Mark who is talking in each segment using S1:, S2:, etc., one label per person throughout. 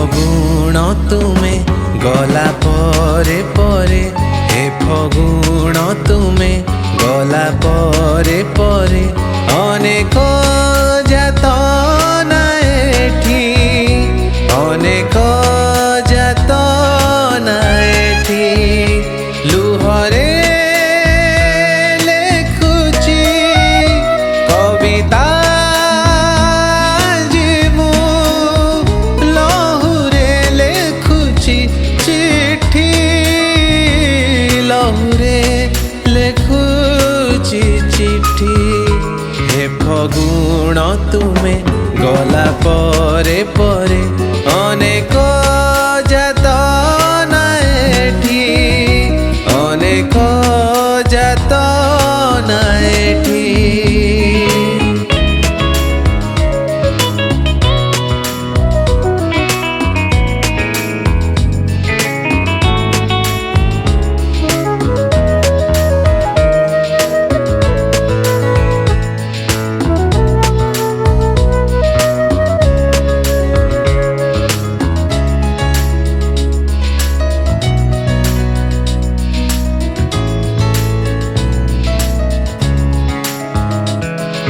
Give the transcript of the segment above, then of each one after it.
S1: फगुण तुमे गला परे परे हे फगुण तुमे गला परे परे अनेक जातना एठी अनेक जातना एठी लुहरे लेखुची कविता चिट्ठी लहुरे लेखुची चिट्ठी हे फगुण तुमे गला परे परे अनेक जातना एठी अनेक जातना एठी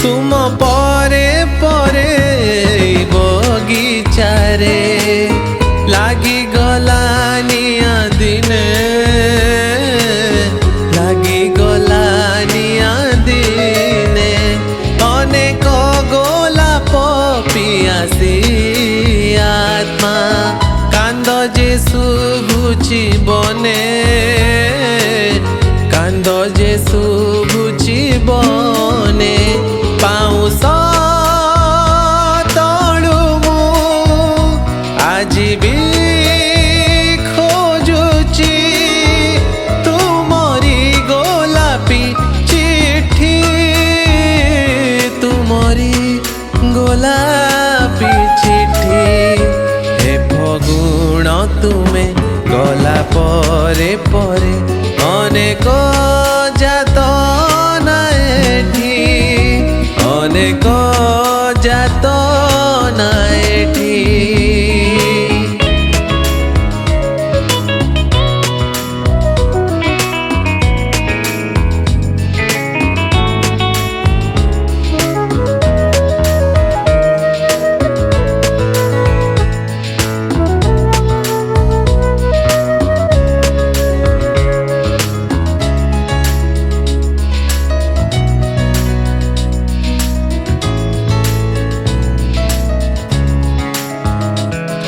S1: तुम परे परे बगीचारे लागी गलानिया दिने लागी गलानिया दिने अनेक गोलाप पियासी आत्मा कांद जे शुभुची बने कांद जे शुभुची बने पाउस तळु मु आजि भी खोजुची तुमरी गोलापी चिट्ठी तुमरी गोलापी चिट्ठी हे फगुण तुमे गला परे परे अनेक जातना एठी अनेक जातना एठी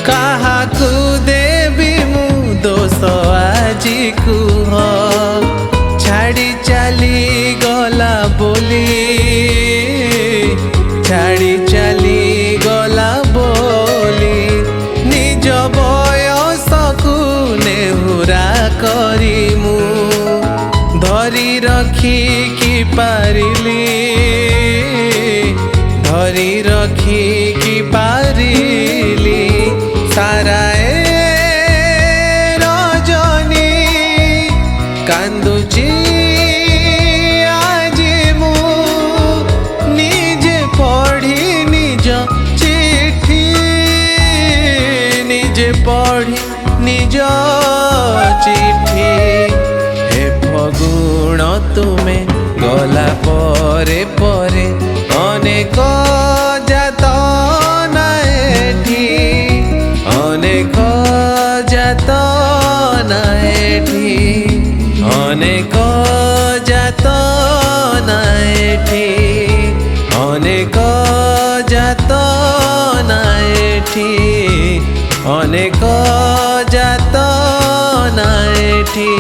S1: काहाकू देवी मु दोष आजी कुह छाड़ी चली गला बोली छाड़ी चली गला बोली निज बयस को नेहुरा करी मु धरी रखी कि पारिली धरी रखी कि पारिली सारा रजनी कांदुची आजी मु निजे पढ़ी निज चिट्ठी निजे पढ़ी निज चिट्ठी हे फगुण तुमे गला परे परे अनेक जातना एठी अनेक जातना एठी अनेक जातना एठी अनेक जातना एठी अनेक जातना एठी।